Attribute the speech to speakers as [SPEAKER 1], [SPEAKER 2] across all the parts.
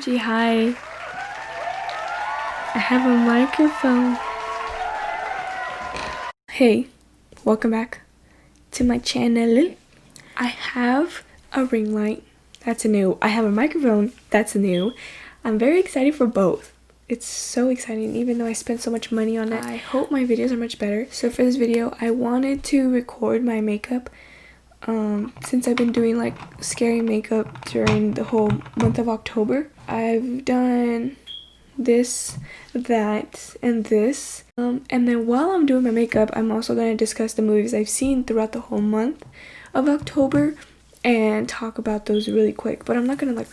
[SPEAKER 1] OMG, hi. I have a microphone. Hey, welcome back to my channel. I have a ring light. That's new. I have a microphone. That's new. I'm very excited for both. It's so exciting, even though I spent so much money on it. I hope my videos are much better. So for this video, I wanted to record my makeup. Since I've been doing like scary makeup during the whole month of October. I've done this, that, and this. And then while I'm doing my makeup, I'm also going to discuss the movies I've seen throughout the whole month of October and talk about those really quick. But I'm not going to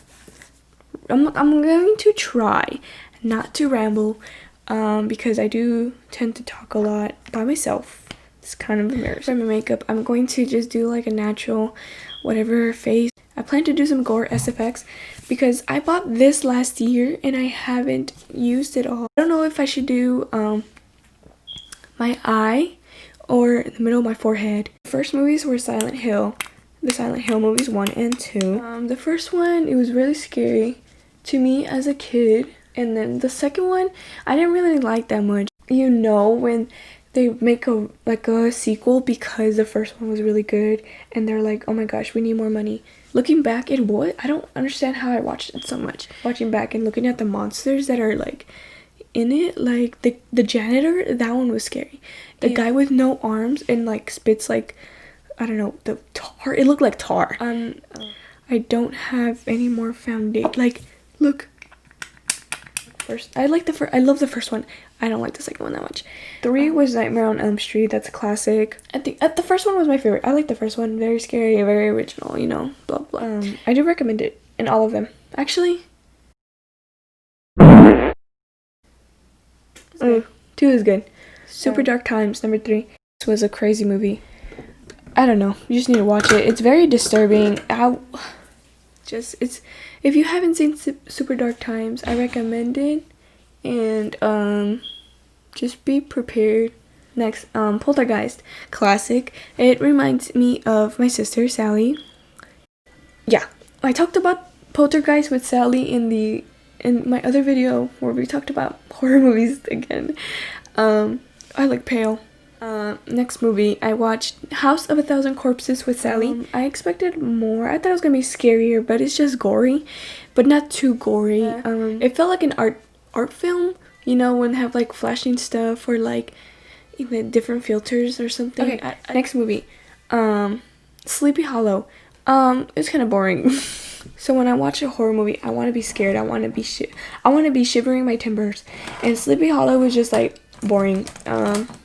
[SPEAKER 1] I'm going to try not to ramble because I do tend to talk a lot by myself. It's kind of embarrassing. For my makeup, I'm going to just do like a natural whatever face. I plan to do some gore SFX because I bought this last year and I haven't used it all. I don't know if I should do my eye or the middle of my forehead. The first movies were Silent Hill. The Silent Hill movies 1 and 2. The first one, it was really scary to me as a kid. And then the second one, I didn't really like that much. You know, when they make a sequel because the first one was really good and they're like, oh my gosh, we need more money. Looking back, I don't understand how I watched it so much. Watching back and looking at the monsters that are like in it, like the janitor, that one was scary. The guy with no arms and like spits like, I don't know, the tar, it looked like tar. I don't have any more foundation. Like, look. I love the first one. I don't like the second one that much. 3 was Nightmare on Elm Street. That's a classic. The first one was my favorite. I like the first one. Very scary, very original, you know, blah blah. I do recommend it in all of them. Actually, 2 is good. Super Dark Times, number 3. This was a crazy movie. I don't know. You just need to watch it. It's very disturbing. If you haven't seen Super Dark Times, I recommend it. And just be prepared. Next, Poltergeist, classic. It reminds me of my sister Sally. Yeah, I talked about Poltergeist with Sally in my other video where we talked about horror movies again. I like Pale. Next movie, I watched House of a Thousand Corpses with Sally. I expected more. I thought it was gonna be scarier, but it's just gory, but not too gory. It felt like an art film, you know, when they have like flashing stuff or like even different filters or something. Okay, next movie, Sleepy Hollow. It's kind of boring. So when I watch a horror movie, I want to be scared. I want to be shivering my timbers, and Sleepy Hollow was just like boring.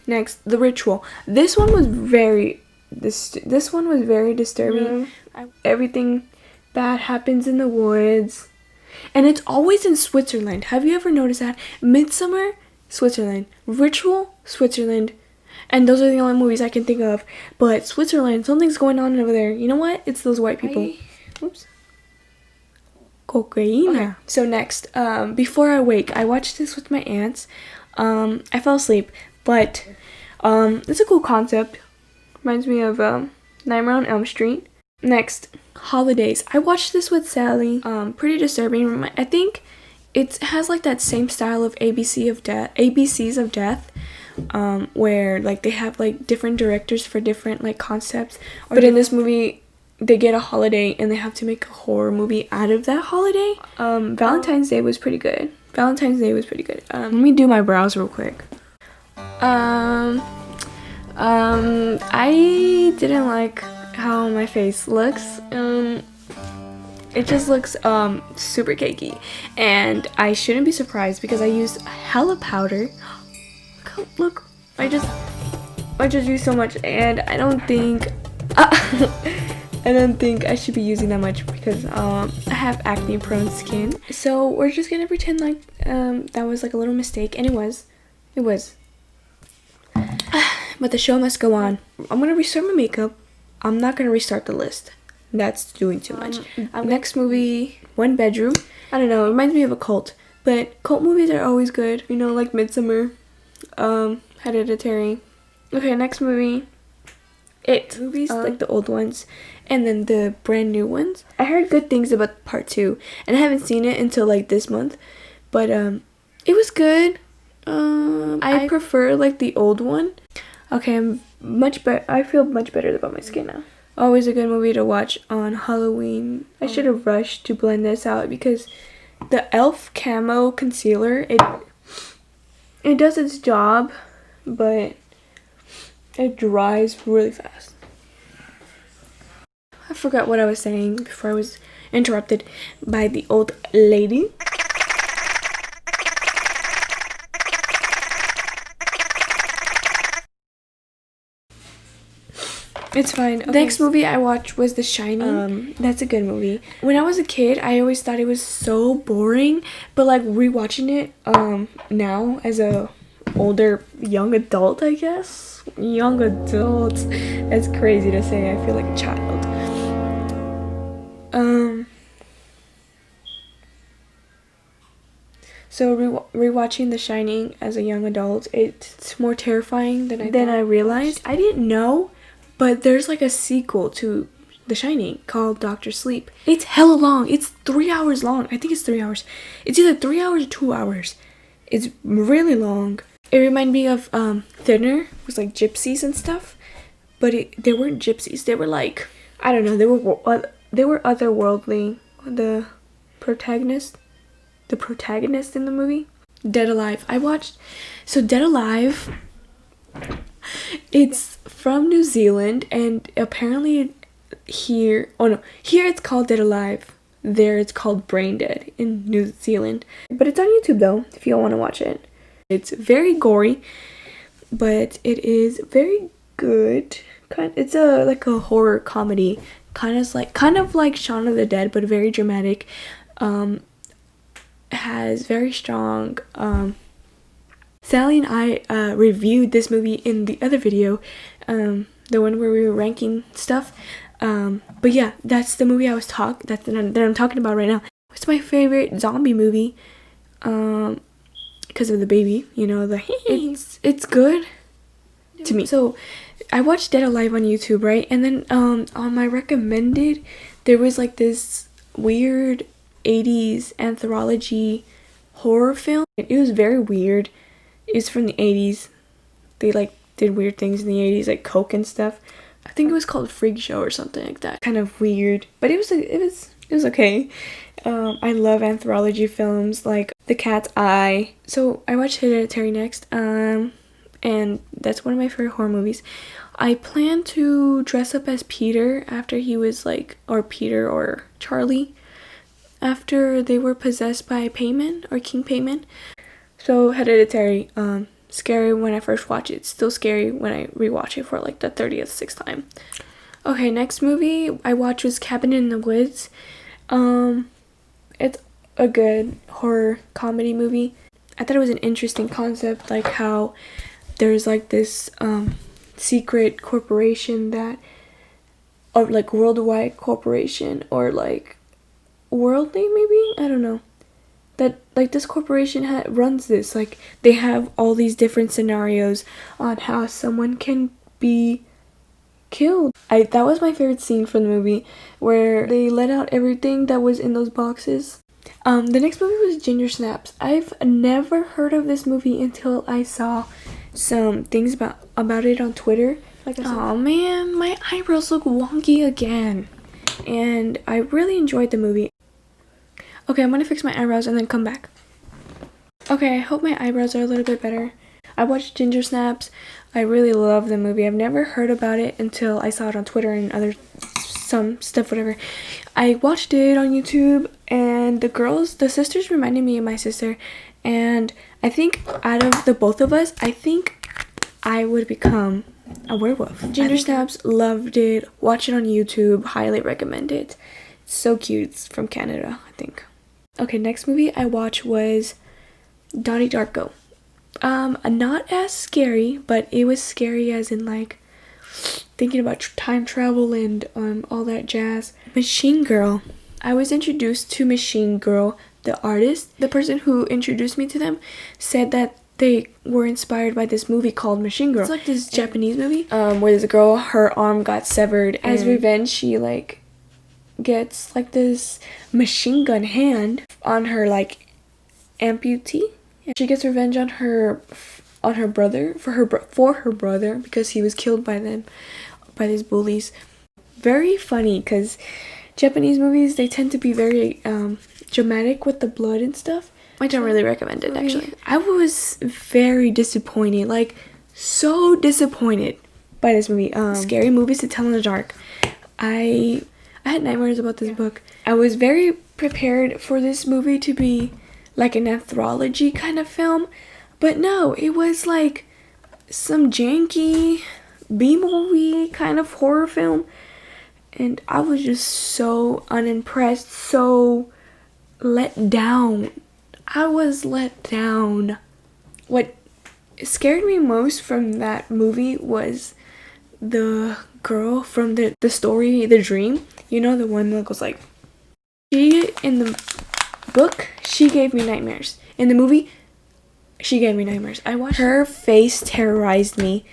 [SPEAKER 1] Next, The Ritual. This one was very disturbing. Everything bad happens in the woods, and it's always in Switzerland. Have you ever noticed that? Midsummer, Switzerland. Ritual, Switzerland. And those are the only movies I can think of. But Switzerland, something's going on over there. You know what? It's those white people. Oops. Cocaine. Okay. So next, Before I Wake. I watched this with my aunts. I fell asleep, but it's a cool concept. Reminds me of Nightmare on Elm Street. Next, Holidays. I watched this with Sally. Pretty disturbing. I think it has like that same style of ABCs of Death, where like they have like different directors for different like concepts. But in this movie, they get a holiday and they have to make a horror movie out of that holiday. Valentine's Day was pretty good. Let me do my brows real quick. I didn't like how my face looks. It just looks super cakey, and I shouldn't be surprised because I used hella powder. Look, I just used so much, and I don't think I should be using that much because I have acne prone skin. So we're just gonna pretend like that was like a little mistake, and it was. But the show must go on. I'm gonna restart my makeup. I'm not gonna restart the list. That's doing too much. Next movie, One Bedroom. I don't know, it reminds me of a cult. But cult movies are always good. You know, like Midsummer, Hereditary. Okay, next movie. It movies, like the old ones, and then the brand new ones. I heard good things about part 2, and I haven't seen it until like this month, but it was good. I prefer like the old one. Okay, I'm much better. I feel much better about my skin now. Always a good movie to watch on Halloween. I should have rushed to blend this out because the e.l.f. camo concealer, it does its job, but it dries really fast. I forgot what I was saying before I was interrupted by the old lady. It's fine. Okay. The next movie I watched was The Shining. That's a good movie. When I was a kid, I always thought it was so boring, but like rewatching it now as a older young adult, I guess. Young adult. That's crazy to say. I feel like a child. So rewatching The Shining as a young adult, it's more terrifying than I realized. I didn't know. But there's like a sequel to The Shining called Doctor Sleep. It's hella long. It's 3 hours long. I think it's 3 hours. It's either 3 hours or 2 hours. It's really long. It reminded me of Thinner. It was like gypsies and stuff. But they weren't gypsies. They were like, I don't know. They were otherworldly. The protagonist in the movie. Dead Alive. I watched. So Dead Alive. It's from New Zealand, and apparently here it's called Dead Alive. There it's called Brain Dead in New Zealand. But it's on YouTube though, if you want to watch it. It's very gory, but it is very good. It's like a horror comedy, kind of like Shaun of the Dead, but very dramatic. Has very strong Sally and I reviewed this movie in the other video, the one where we were ranking stuff. But yeah, that's the movie that I'm talking about right now. It's my favorite zombie movie, because of the baby. You know, it's good to me. So I watched Dead Alive on YouTube, right? And then on my recommended, there was like this weird 80s anthology horror film. It was very weird. It's from the 80s. They like did weird things in the 80s, like coke and stuff. I think it was called Freak Show or something like that. Kind of weird, but it was okay. I love anthology films like The Cat's Eye. So I watched Hereditary next, and that's one of my favorite horror movies. I plan to dress up as Peter after he was like, or Peter or Charlie, after they were possessed by Payman or King Payman. So Hereditary, scary when I first watch it. It's still scary when I rewatch it for like the 36th time. Okay, next movie I watched was Cabin in the Woods. It's a good horror comedy movie. I thought it was an interesting concept, like how there's like this secret corporation or like worldwide corporation, or like worldly maybe, I don't know, that like this corporation runs this, like they have all these different scenarios on how someone can be killed. That was my favorite scene from the movie, where they let out everything that was in those boxes. The next movie was Ginger Snaps. I've never heard of this movie until I saw some things about it on Twitter. Like, oh man, my eyebrows look wonky again. And I really enjoyed the movie. Okay, I'm gonna fix my eyebrows and then come back. Okay, I hope my eyebrows are a little bit better. I watched Ginger Snaps. I really love the movie. I've never heard about it until I saw it on Twitter and some stuff, whatever. I watched it on YouTube, and the sisters reminded me of my sister, and I think out of the both of us, I think I would become a werewolf. Ginger Snaps, loved it. Watch it on YouTube. Highly recommend it. It's so cute. It's from Canada, I think. Okay, next movie I watched was Donnie Darko. Not as scary, but it was scary as in like thinking about time travel and all that jazz. Machine Girl. I was introduced to Machine Girl, the artist. The person who introduced me to them said that they were inspired by this movie called Machine Girl. It's like this Japanese movie where this girl, her arm got severed. As revenge, she like gets like this machine gun hand on her like amputee. She gets revenge on her brother for her brother because he was killed by these bullies. Very funny because Japanese movies, they tend to be very dramatic with the blood and stuff. I don't really recommend it, actually. I was very disappointed, like so disappointed by this movie. Scary Movies to Tell in the Dark. I had nightmares about this book. I was very prepared for this movie to be like an anthology kind of film, but no, it was like some janky B-movie kind of horror film, and I was just so unimpressed, so let down. I was let down. What scared me most from that movie was the girl from the story, The Dream. You know, the one that goes like, she, in the book, she gave me nightmares. In the movie, she gave me nightmares. I watched her face terrorized me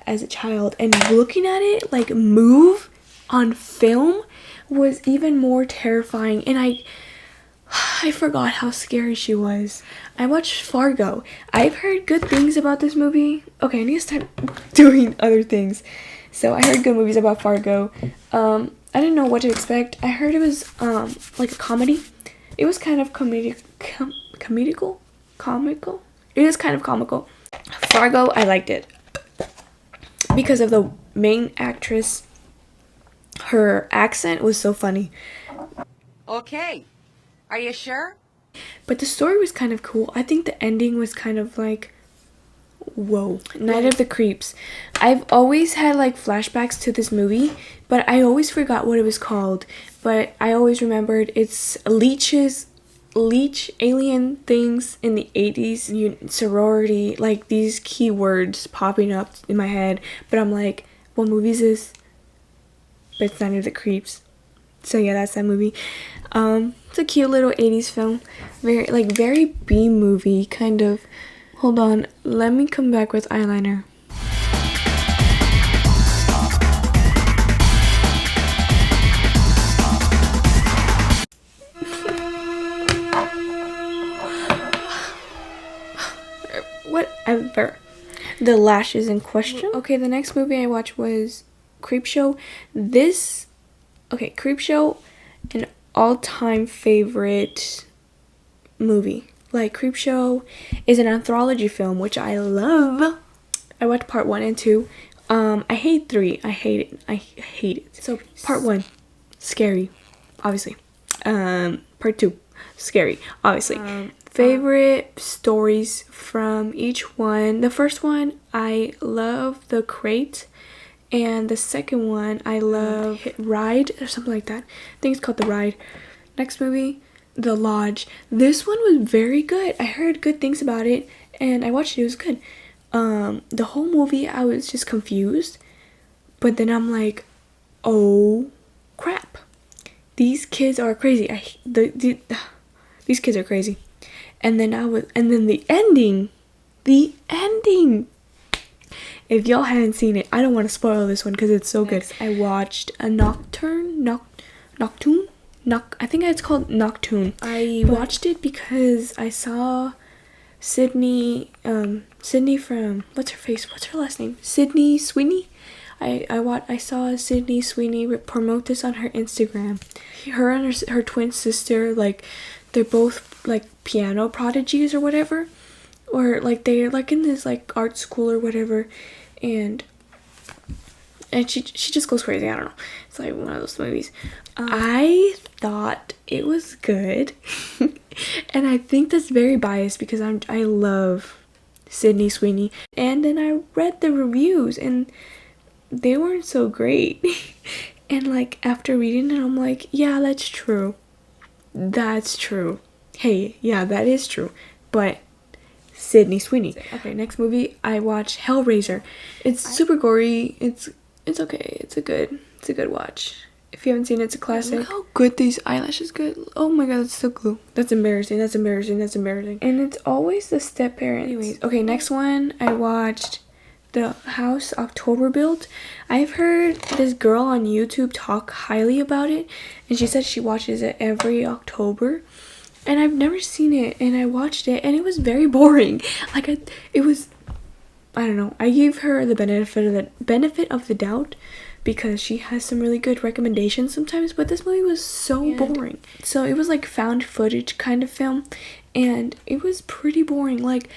[SPEAKER 1] as a child, and looking at it like move on film was even more terrifying, and I forgot how scary she was. I watched Fargo. I've heard good things about this movie. Okay, I need to start doing other things. So I heard good movies about Fargo. I didn't know what to expect. I heard it was like a comedy. It was kind of comical. It is kind of comical. Fargo, I liked it because of the main actress. Her accent was so funny.
[SPEAKER 2] Okay. Are you sure?
[SPEAKER 1] But the story was kind of cool. I think the ending was kind of like, whoa. Night of the Creeps. I've always had like flashbacks to this movie, but I always forgot what it was called. But I always remembered it's leech alien things in the 80s, sorority, like these keywords popping up in my head. But I'm like, what movie is this? But it's Night of the Creeps. So yeah, that's that movie. It's a cute little 80s film. Very B-movie kind of. Hold on, let me come back with eyeliner. Whatever. The lashes in question. Okay, the next movie I watched was Creepshow. Creepshow, an all-time favorite movie. Like, Creepshow is an anthology film, which I love. I watched part 1 and 2. I hate 3. I hate it. So, part 1, scary, obviously. Part 2, scary, obviously. Favorite stories from each one. The first one, I love The Crate. And the second one, I love Ride or something like that. I think it's called The Ride. Next movie, The Lodge. This one was very good. I heard good things about it, and I watched it. It was good. The whole movie, I was just confused. But then I'm like, oh, crap. These kids are crazy. These kids are crazy. And then the ending. If y'all haven't seen it, I don't want to spoil this one because it's so good. I watched a Nocturne. I think it's called Nocturne. I watched it because I saw Sydney from, what's her last name? Sydney Sweeney. I saw Sydney Sweeney promote this on her Instagram. Her and her twin sister, like, they're both like piano prodigies or whatever, or like they're like in this like art school or whatever, and she just goes crazy. I don't know. It's like one of those movies. I thought it was good, and I think that's very biased because I love Sydney Sweeney. And then I read the reviews, and they weren't so great. And like after reading it, I'm like, yeah, that's true. That's true. Hey, yeah, that is true. But Sydney Sweeney. Okay, next movie I watched Hellraiser. It's super gory. It's okay. It's a good watch. If you haven't seen it, it's a classic. Look how good these eyelashes get. Oh my god, that's so glue. That's embarrassing. That's embarrassing. That's embarrassing. And it's always the step parents. Anyways, okay, next one I watched The House October Built. I've heard this girl on YouTube talk highly about it, and she said she watches it every October. And I've never seen it, and I watched it, and it was very boring. Like I don't know. I gave her the benefit of the doubt because she has some really good recommendations sometimes, but this movie was so boring. So it was like found footage kind of film, and it was pretty boring. Like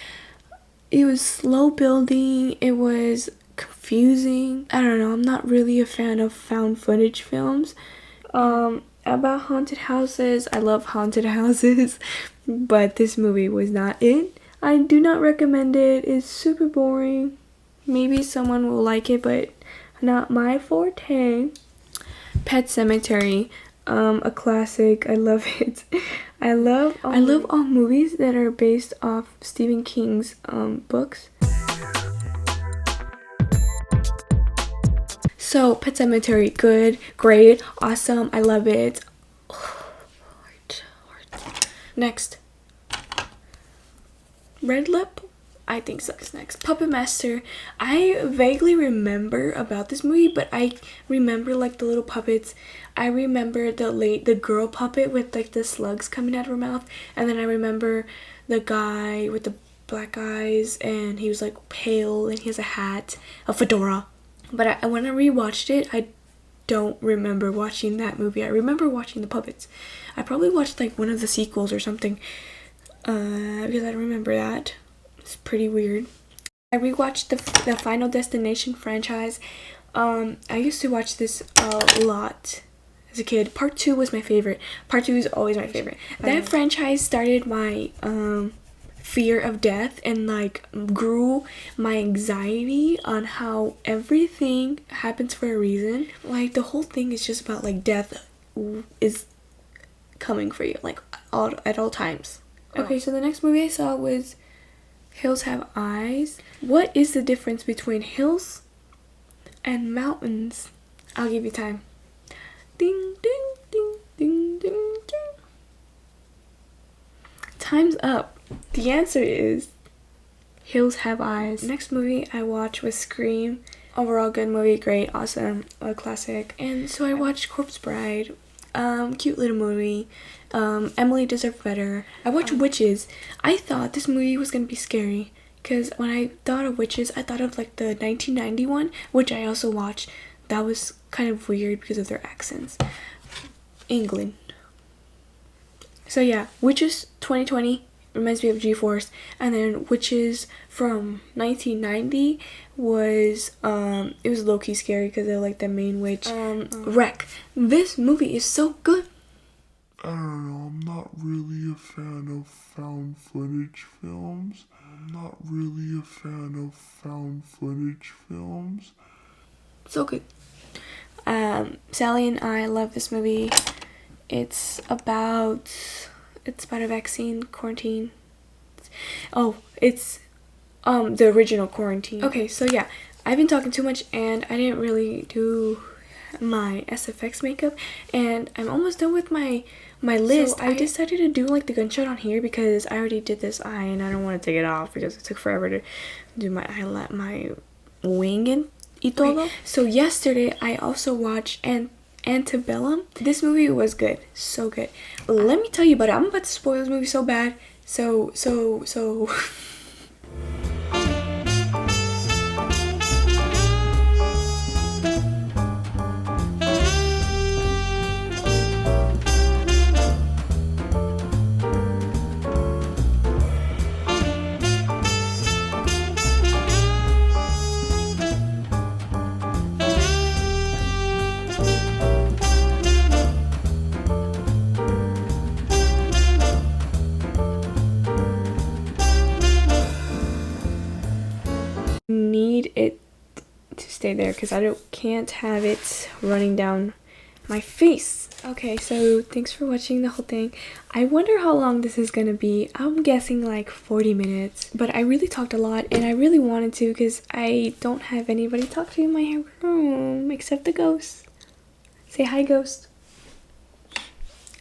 [SPEAKER 1] it was slow building, it was confusing. I don't know, I'm not really a fan of found footage films. About haunted houses, I love haunted houses, but this movie was not it. I do not recommend it. It's super boring. Maybe someone will like it, but not my forte. Pet Sematary, a classic. I love it. I love all movies that are based off Stephen King's books. So Pet Sematary, good, great, awesome. I love it. Next, Red Lip. I think so. Next, Puppet Master. I vaguely remember about this movie, but I remember like the little puppets. I remember the girl puppet with like the slugs coming out of her mouth, and then I remember the guy with the black eyes, and he was like pale, and he has a hat, a fedora. But when I rewatched it, I don't remember watching that movie. I remember watching the puppets. I probably watched like one of the sequels or something, because I don't remember that. It's pretty weird. I rewatched the Final Destination franchise. I used to watch this a lot as a kid. Part 2 was my favorite. Part 2 is always my favorite. That franchise started my fear of death and like grew my anxiety on how everything happens for a reason. Like the whole thing is just about like death is coming for you like at all times. Okay, so the next movie I saw was Hills Have Eyes. What is the difference between hills and mountains? I'll give you time. Ding ding ding ding ding ding. Time's up. The answer is Hills Have Eyes. Next movie I watched was Scream. Overall good movie, great, awesome, a classic. And so I watched Corpse Bride. Cute little movie. Emily Deserved Better. I watched Witches. I thought this movie was gonna be scary because when I thought of Witches, I thought of like the 1990 one, which I also watched. That was kind of weird because of their accents. England. So yeah, Witches 2020 reminds me of G-Force, and then Witches from 1990 was it was low-key scary because they're like the main witch. Wreck. This movie is so good.
[SPEAKER 3] I don't know, I'm not really a fan of found footage films.
[SPEAKER 1] So good. Sally and I love this movie. It's about a vaccine, quarantine. Oh, it's the original Quarantine. Okay, so yeah, I've been talking too much and I didn't really do my SFX makeup, and I'm almost done with my list. So I decided to do like the gunshot on here because I already did this eye and I don't want to take it off because it took forever to do my eyelid, my wing and todo. Okay. So yesterday I also watched Antebellum. This movie was good, so good. Let me tell you about it. I'm about to spoil this movie so bad. So need it to stay there because I can't have it running down my face. Okay, so thanks for watching the whole thing. I wonder how long this is gonna be. I'm guessing like 40 minutes, but I really talked a lot and I really wanted to because I don't have anybody to talk to in my room except the ghosts. Say hi, ghost.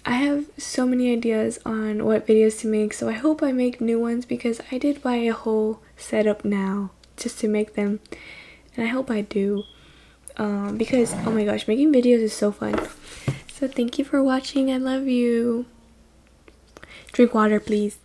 [SPEAKER 1] I have so many ideas on what videos to make, so I hope I make new ones because I did buy a whole setup now just to make them, and I hope I do because oh my gosh, making videos is so fun. So thank you for watching. I love you. Drink water, please.